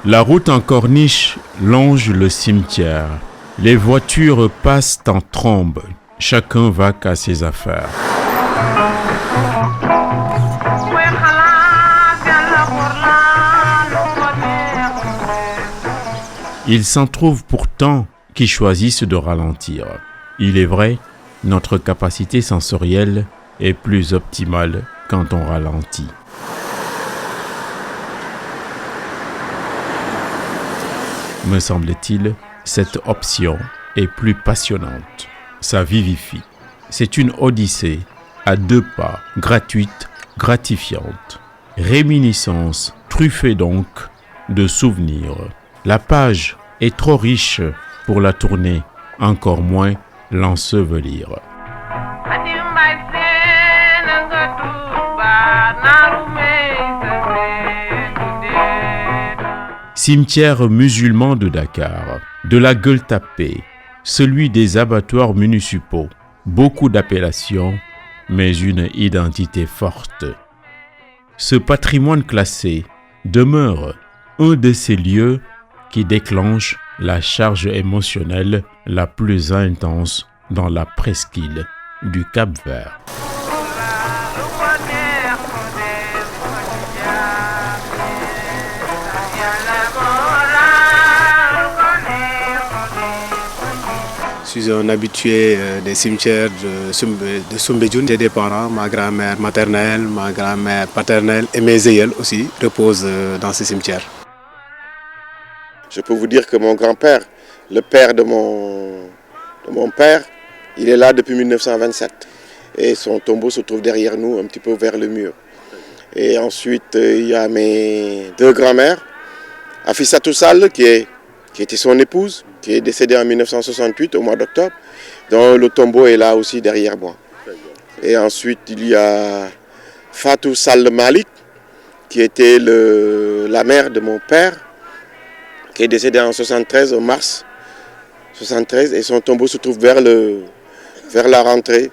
La route en corniche longe le cimetière. Les voitures passent en trombe. Chacun va qu'à ses affaires. Il s'en trouve pourtant qui choisissent de ralentir. Il est vrai, notre capacité sensorielle est plus optimale quand on ralentit. Me semble-t-il, cette option est plus passionnante. Ça vivifie. C'est une odyssée à deux pas, gratuite, gratifiante. Réminiscence truffée donc de souvenirs. La page est trop riche pour la tourner, encore moins l'ensevelir. Cimetière musulman de Dakar, de la Gueule Tapée, celui des abattoirs municipaux. Beaucoup d'appellations, mais une identité forte. Ce patrimoine classé demeure un de ces lieux qui déclenchent la charge émotionnelle la plus intense dans la presqu'île du Cap-Vert. Je suis un habitué des cimetières de Soumbédioune. J'ai des parents, ma grand-mère maternelle, ma grand-mère paternelle et mes aïeuls aussi reposent dans ces cimetières. Je peux vous dire que mon grand-père, le père de mon père, il est là depuis 1927. Et son tombeau se trouve derrière nous, un petit peu vers le mur. Et ensuite, il y a mes deux grand-mères, Afissatou Sall, qui était son épouse, qui est décédée en 1968 au mois d'octobre, dont le tombeau est là aussi derrière moi. Et ensuite, il y a Fatou Sall Malik, qui était la mère de mon père, qui est décédée en 73, au mars 73, et son tombeau se trouve vers la rentrée,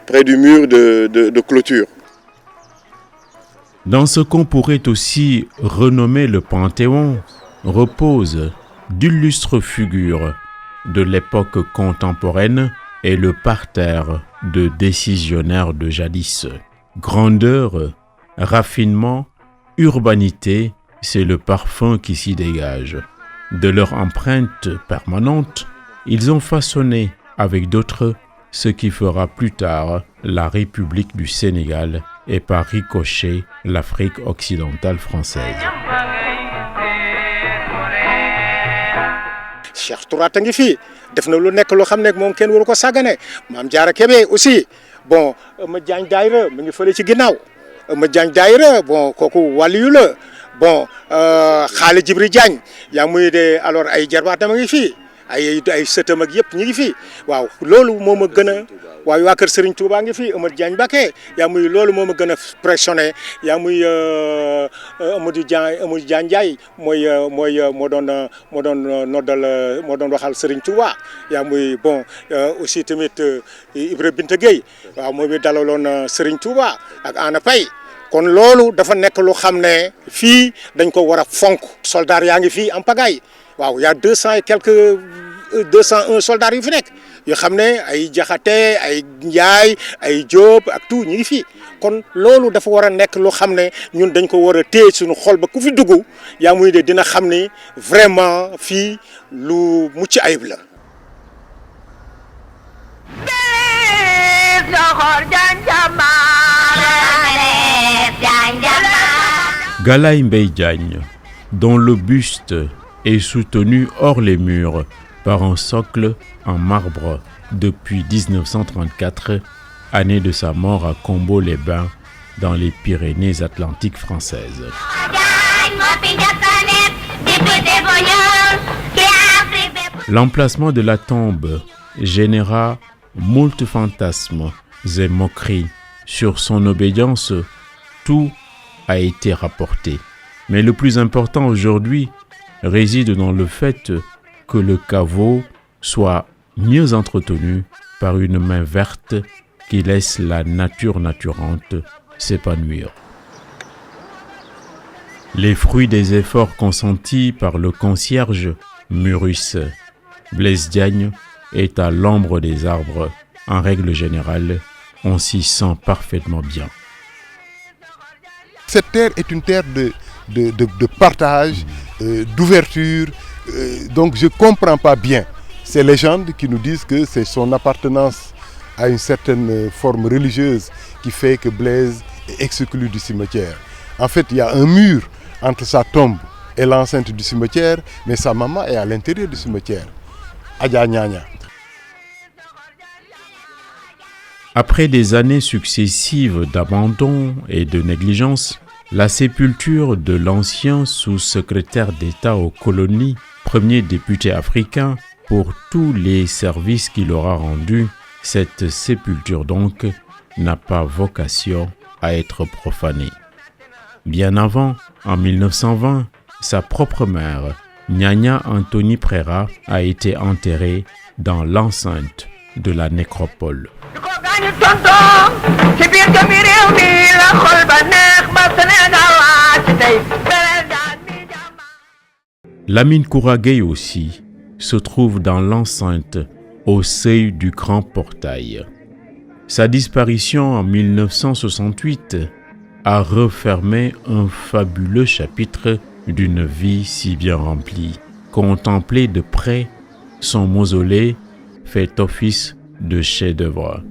près du mur de clôture. Dans ce qu'on pourrait aussi renommer le Panthéon, repose d'illustres figures de l'époque contemporaine et le parterre de décisionnaires de jadis. Grandeur, raffinement, urbanité, c'est le parfum qui s'y dégage. De leur empreinte permanente, ils ont façonné avec d'autres ce qui fera plus tard la République du Sénégal et par ricochet l'Afrique occidentale française. Cheikh Tourate ngi fii def na lu nekk loo xam ne moom kenn waru ko sàggane Maam Jaara Kebe aussi bon ma Jaañ Daayira mu ngi fële ci ginnaaw ma Jaañ Daayira bon kooku wàlliyu la bon Xaale Jibri Jaañ yaa muy de alors ay jarbaatam a ngi fii ay sëtam ak yëpp ñu ngi fii waaw loolu moo ma gën a waaye waa kër Serigne Touba ngi fii Amadou Diagne Mbacké yaa muy loolu moo ma gën a pressionné yaa muy Amadou Diagne Ndiaye moo doon waxal Serigne Touba yaa muy bon aussi tamit Ibra Binta Gueye waaw moom it dalaloon Serigne Touba ak Ana Pay kon loolu dafa nekk lu xam ne fii dañ ko war a fonk soldats yaa ngi fii en pagaille waaw y a 201 soldats yu fi nekk yoo xam ne ay Jaxate ay Njaay ay Jóob ak tout ñu ngi fii kon loolu dafa war a nekk loo xam ne ñun dañ ko war a téye suñu xol ba ku fi dugg yaa muy de dina xam ni vraiment fii lu mucc ayib la. Galaye Mbaye Diagne, dont le buste est soutenu hors les murs par un socle en marbre depuis 1934, année de sa mort à Combeau-les-Bains, dans les Pyrénées-Atlantiques françaises. L'emplacement de la tombe généra moult fantasmes et moqueries. Sur son obédience, tout a été rapporté. Mais le plus important aujourd'hui réside dans le fait que le caveau soit mieux entretenu par une main verte qui laisse la nature naturante s'épanouir. Les fruits des efforts consentis par le concierge mûrissent. Blaise Diagne est à l'ombre des arbres. En règle générale, on s'y sent parfaitement bien. Cette terre est une terre de partage, d'ouverture. Donc je ne comprends pas bien ces légendes qui nous disent que c'est son appartenance à une certaine forme religieuse qui fait que Blaise est exclu du cimetière. En fait, il y a un mur entre sa tombe et l'enceinte du cimetière, mais sa maman est à l'intérieur du cimetière. Adja Nyanya. Après des années successives d'abandon et de négligence, la sépulture de l'ancien sous-secrétaire d'État aux colonies, premier député africain, pour tous les services qu'il aura rendus, cette sépulture donc n'a pas vocation à être profanée. Bien avant, en 1920, sa propre mère, Nyanya Anthony Préra, a été enterrée dans l'enceinte de la nécropole. Lamine Koura Gueye aussi se trouve dans l'enceinte au seuil du grand portail. Sa disparition en 1968 a refermé un fabuleux chapitre d'une vie si bien remplie. Contempler de près son mausolée fait office de chef-d'œuvre.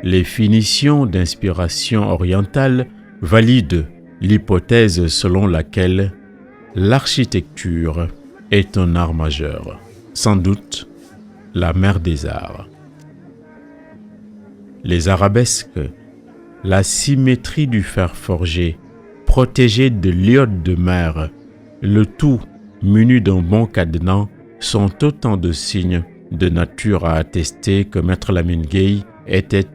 Les finitions d'inspiration orientale valident l'hypothèse selon laquelle l'architecture est un art majeur, sans doute la mère des arts. Les arabesques, la symétrie du fer forgé, protégé de l'iode de mer, le tout muni d'un bon cadenas, sont autant de signes de nature à attester que Maître Lamine Gueye était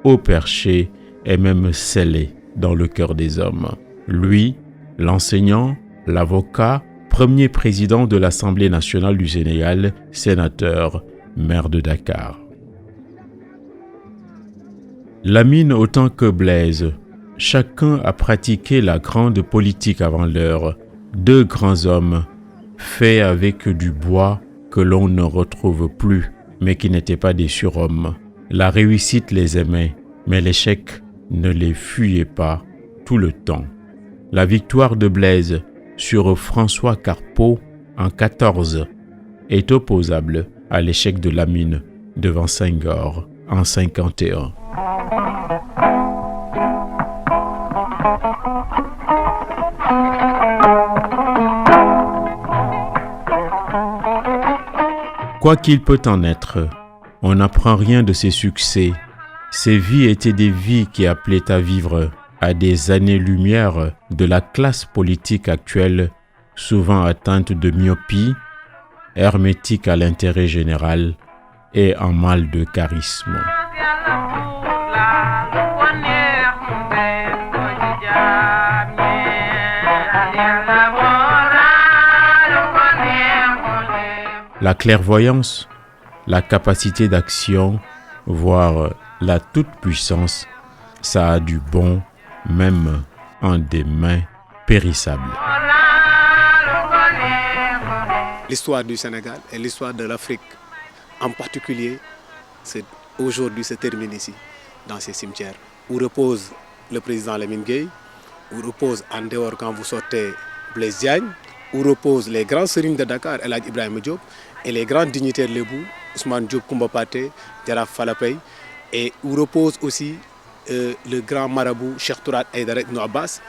haut perché et même scellé dans le cœur des hommes. Lui, l'enseignant, l'avocat, premier président de l'Assemblée nationale du Sénégal, sénateur, maire de Dakar. Lamine autant que Blaise, chacun a pratiqué la grande politique avant l'heure. Deux grands hommes, faits avec du bois que l'on ne retrouve plus, mais qui n'étaient pas des surhommes. La réussite les aimait, mais l'échec ne les fuyait pas tout le temps. La victoire de Blaise sur François Carpeaux en 14 est opposable à l'échec de Lamine devant Senghor en 51. Quoi qu'il peut en être, on n'apprend rien de ses succès. Ces vies étaient des vies qui appelaient à vivre à des années-lumière de la classe politique actuelle, souvent atteinte de myopie, hermétique à l'intérêt général et en mal de charisme. La clairvoyance, la capacité d'action, voire la toute-puissance, ça a du bon, même en des mains périssables. L'histoire du Sénégal et l'histoire de l'Afrique en particulier, aujourd'hui se termine ici, dans ces cimetières, où repose le président Lamine Gueye, où repose en dehors quand vous sortez Blaise Diagne, où reposent les grands serignes de Dakar, El Hadj Ibrahima Diop, et les grands dignitaires lébou, Ousmane Diop Koumba Paté, Jaraf Falapey, et où repose aussi le grand marabout Cheikh Tourate Aïdara Ibn Abbas,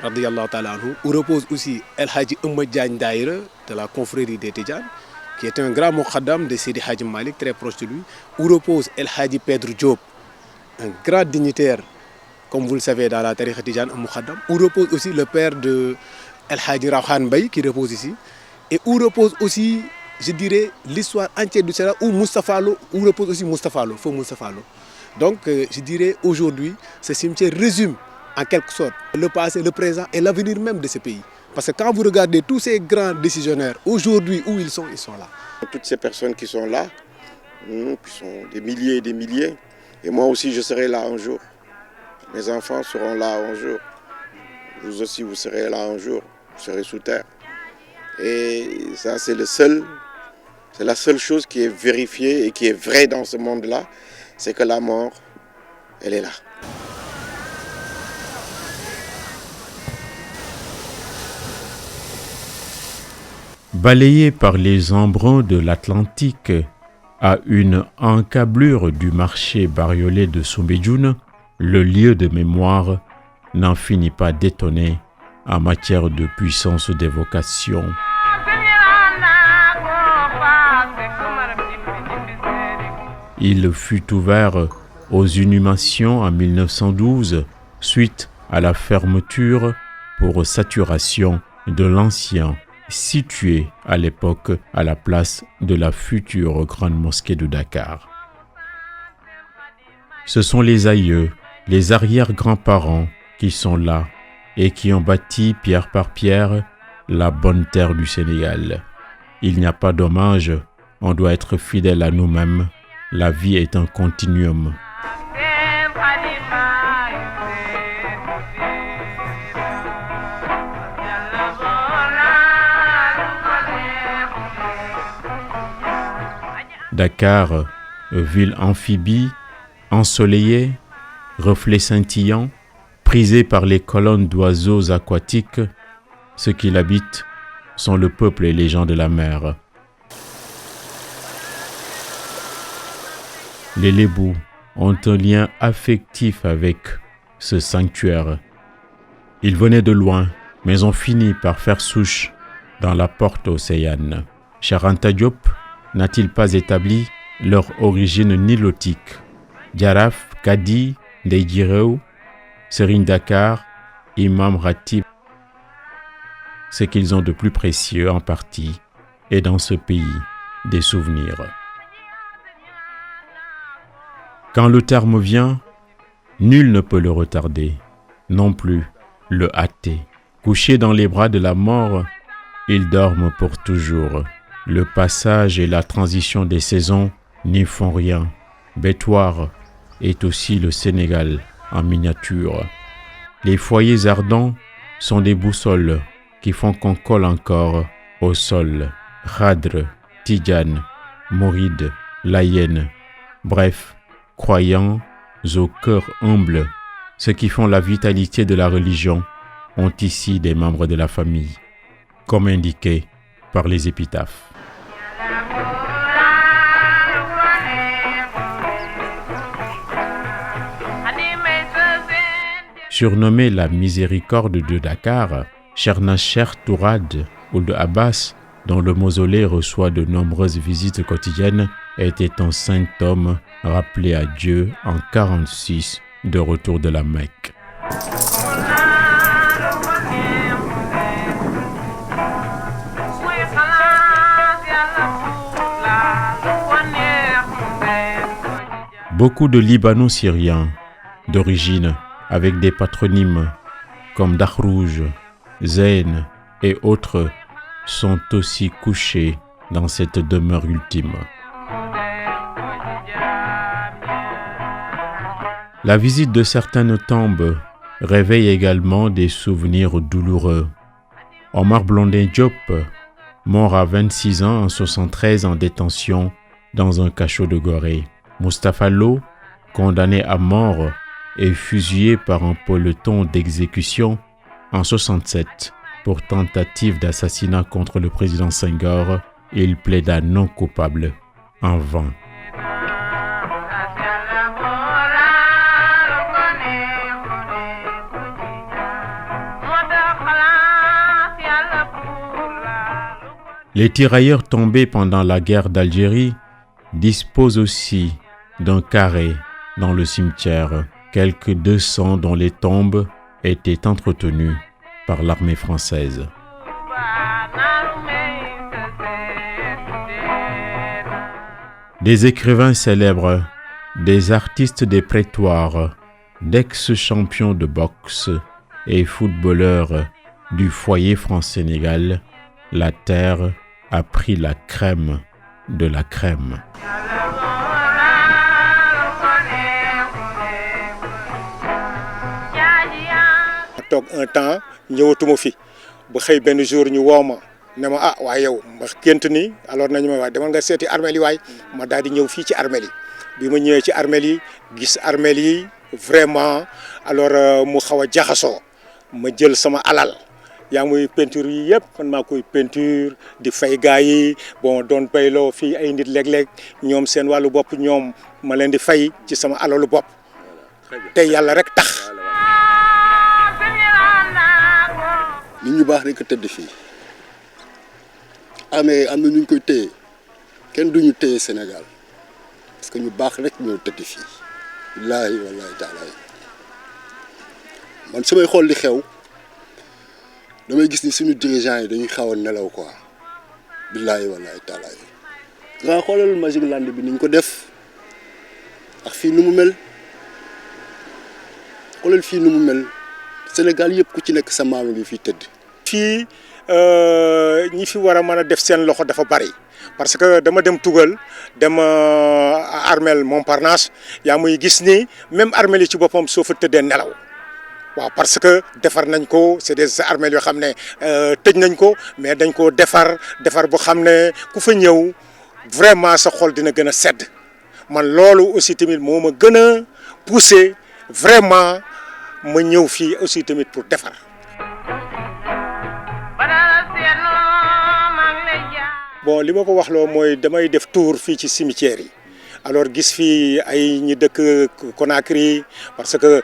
radiyallahu ta'ala anhu, où repose aussi El Hadji Oumar Diagne Daïra, de la confrérie des Tidjanes, qui est un grand moukhadam de Sidi Hadji Malik, très proche de lui, où repose El Hadji Pedro Diop, un grand dignitaire, comme vous le savez, dans la tariqa Tidjane, un moukhadam, où repose aussi le père de El Hadji Rawhan Baye, qui repose ici, et où repose aussi, je dirais, l'histoire entière du Sénégal, où Moustapha Lo, où repose aussi Moustapha Lo, feu Moustapha Lo. Donc, je dirais, aujourd'hui, ce cimetière résume, en quelque sorte, le passé, le présent et l'avenir même de ce pays. Parce que quand vous regardez tous ces grands décisionnaires, aujourd'hui, où ils sont là. Toutes ces personnes qui sont là, Puis sont des milliers et des milliers. Et moi aussi, je serai là un jour. Mes enfants seront là un jour. Vous aussi, vous serez là un jour. Vous serez sous terre. Et ça, c'est la seule chose qui est vérifiée et qui est vraie dans ce monde-là, c'est que la mort, elle est là. Balayé par les embruns de l'Atlantique, à une encablure du marché bariolé de Soumbédioune, le lieu de mémoire n'en finit pas d'étonner en matière de puissance d'évocation. Il fut ouvert aux inhumations en 1912 suite à la fermeture pour saturation de l'ancien, situé à l'époque à la place de la future grande mosquée de Dakar. Ce sont les aïeux, les arrière-grands-parents qui sont là et qui ont bâti pierre par pierre la bonne terre du Sénégal. Il n'y a pas d'hommage, on doit être fidèle à nous-mêmes. La vie est un continuum. Dakar, ville amphibie, ensoleillée, reflets scintillants, prisée par les colonnes d'oiseaux aquatiques, ceux qui l'habitent sont le peuple et les gens de la mer. Les Lébous ont un lien affectif avec ce sanctuaire. Ils venaient de loin, mais ont fini par faire souche dans la porte océane. Cheikh Anta Diop n'a-t-il pas établi leur origine nilotique? Jaraf, Kadi, Ndeye Djirew, Serigne Dakar, Imam Ratib. Ce qu'ils ont de plus précieux en partie est dans ce pays des souvenirs. Quand le terme vient, nul ne peut le retarder, non plus le hâter. Couchés dans les bras de la mort, ils dorment pour toujours. Le passage et la transition des saisons n'y font rien. Bétoir est aussi le Sénégal en miniature. Les foyers ardents sont des boussoles qui font qu'on colle encore au sol. Khadr, Tidjane, Mouride, Layène, bref, croyants au cœur humble, ceux qui font la vitalité de la religion ont ici des membres de la famille, comme indiqué par les épitaphes. Surnommé la miséricorde de Dakar, Cherna Cheikh Tourade Ould Abbas, dont le mausolée reçoit de nombreuses visites quotidiennes, était un saint homme rappelé à Dieu en 1946 de retour de la Mecque. Beaucoup de Libano-Syriens d'origine avec des patronymes comme Dakhrouj, Zayn et autres sont aussi couchés dans cette demeure ultime. La visite de certaines tombes réveille également des souvenirs douloureux. Omar Blondin Diop, mort à 26 ans en 1973 en détention dans un cachot de Gorée. Mustapha Lo, condamné à mort et fusillé par un peloton d'exécution en 1967 pour tentative d'assassinat contre le président Senghor, il plaida non coupable en vain. Les tirailleurs tombés pendant la guerre d'Algérie disposent aussi d'un carré dans le cimetière, quelques 200 dont les tombes étaient entretenues par l'armée française. Des écrivains célèbres, des artistes des prétoires, d'ex-champions de boxe et footballeurs du foyer France-Sénégal, la terre a pris la crème de la crème. toog un temps ñëwatuma fi ba xëy benn jour ñu woo ma ne ma waaye yow ma gént ni alors nañu ma wax demal nga seeti armeel yi waay ma daal di ñëw fii ci armeel yi bi ma ñëwee ci armeel yi gis armeel yi vraiment alors mu xaw a jaxasoo ma jël sama alal yaa muy peinture yi yëpp man maa koy peinture di fay gars yi bon doon bayloo fii ay nit léeg-léeg ñoom seen wàllu bopp ñoom ma leen di fay ci sama alalu bopp te yàlla rek tax. nit ñu baax rek a tëdd fii amee am na ñu koy téye kenn duñu téye Sénégal parce que ñu baax rek ñoo tëdd fii billaahi wallaahi taalaay man samay xool li xew damay gis ni suñu dirigeants yi dañuy xaw a nelaw quoi billaahi wallaahi taalaay nga xoolal Magic Land bi niñ ko def ak fii nu mu mel xoolal fii nu mu mel Sénégal yëpp ku ci nekk sa maam bi fii tëdd. fii ñi fi war a mën a def seen loxo dafa bari parce que dama dem Tugal dem armeel Montparnasse yaa muy gis ni même armeel yi ci boppam soo fa tëddee nelaw waaw parce que defar nañ ko c'est des armeel yoo xam ne tëj nañ ko mais dañ ko defar boo xam ne ku fa ñëw vraiment sa xol dina gën a sedd man loolu aussi tamit moo ma gën a poussé vraiment ma ñëw fii aussi tamit pour defar. bon li ma ko wax loo mooy damay def tour fii ci cimetière yi alors gis fii ay ñi dëkk Conakry parce que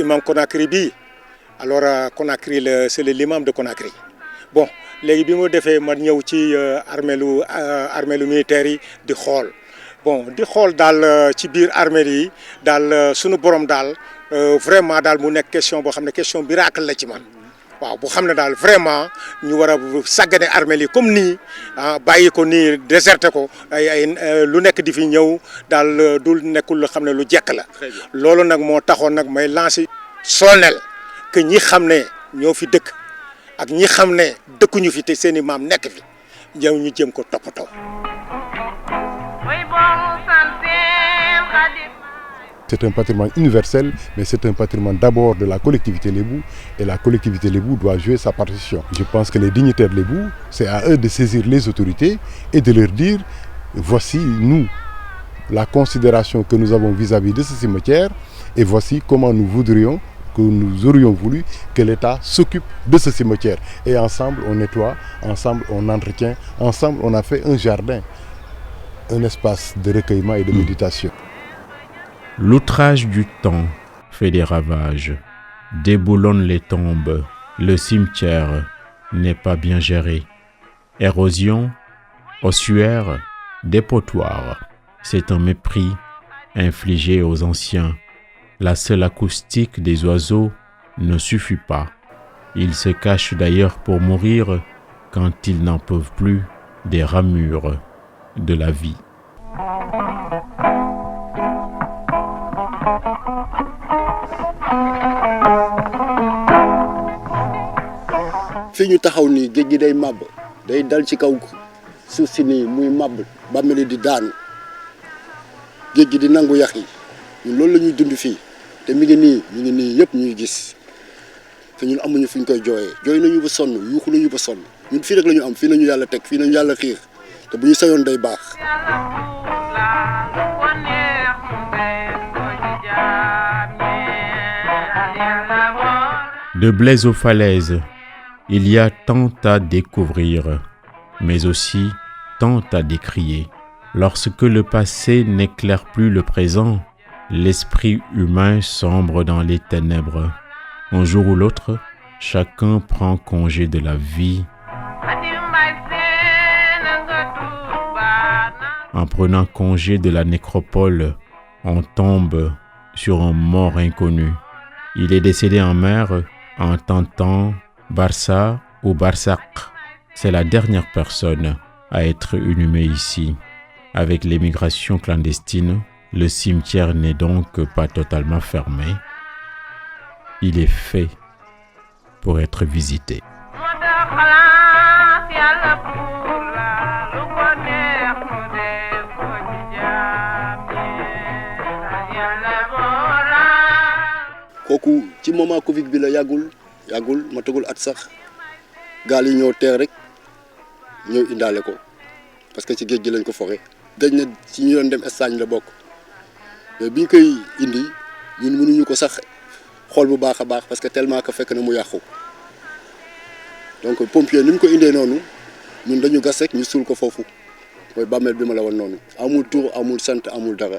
imam Conakry bi alors Conakry c'est l'imam de Conakry bon léegi bi ma defee ma ñëw ci armeelu militaire yi di xool bon di xool daal ci biir armeel yi daal sunu borom daal vraiment daal mu nekk question boo xam ne question miracle la ci man waaw boo xam ne daal vraiment ñu war a sàggane armeel yi comme nii bàyyi ko nii déserté ko ay lu nekk di fi ñëw daal du nekkul loo xam ne lu jekk la loolu nag moo taxoon nag may lancé solennel que ñi xam ne ñoo fi dëkk ak ñi xam ne dëkkuñu fi te seeni maam nekk fi ñëw ñu jëm ko toppatoo. C'est un patrimoine universel, mais c'est un patrimoine d'abord de la collectivité Lébou, et la collectivité Lébou doit jouer sa partition. Je pense que les dignitaires Lébou, c'est à eux de saisir les autorités et de leur dire, voici nous, la considération que nous avons vis-à-vis de ce cimetière, et voici comment nous aurions voulu que l'État s'occupe de ce cimetière. Et ensemble, on nettoie, ensemble, on entretient, ensemble, on a fait un jardin, un espace de recueillement et de méditation. L'outrage du temps fait des ravages, déboulonne les tombes, le cimetière n'est pas bien géré. Érosion, ossuaire, dépotoir, c'est un mépris infligé aux anciens. La seule acoustique des oiseaux ne suffit pas. Ils se cachent d'ailleurs pour mourir quand ils n'en peuvent plus des ramures de la vie. fii ñu taxaw nii géej gi day màbb day dal ci kaw suuf si nii muy màbb bàmmeli di daanu géej gi di nangu yax yi ñun loolu la ñuy dund fii te mi ngi nii yëpp ñuy gis te ñun amuñu fu ñu koy jooyee jooy nañu ba sonn yuuxu nañu ba sonn ñun fii rek la ñu am fii la ñu yàlla teg fii la ñu yàlla xiir te bu ñu sayoon day baax. De Blaise aux falaises, il y a tant à découvrir, mais aussi tant à décrier. Lorsque le passé n'éclaire plus le présent, l'esprit humain sombre dans les ténèbres. Un jour ou l'autre, chacun prend congé de la vie. En prenant congé de la nécropole, on tombe sur un mort inconnu. Il est décédé en mer en tentant Barça ou Barsaq. C'est la dernière personne à être inhumée ici. Avec l'émigration clandestine, le cimetière n'est donc pas totalement fermé. Il est fait pour être visité. kooku ci moment Covid bi la yàggul yàggul matagul at sax gaal yi ñëw teer rek ñëw indaale ko parce que ci géej gi lañ ko foxe dañ ne ci ñu doon dem Espagne la bokk mais bi ñu koy indi ñun mënuñu ko sax xool bu baax a baax parce que tellement que fekk na mu yàqu donc pompier ni mu ko indee noonu ñun dañu gas rek ñu suul ko foofu mooy bàmmeel bi ma la woon noonu amul tur amul sant amul dara.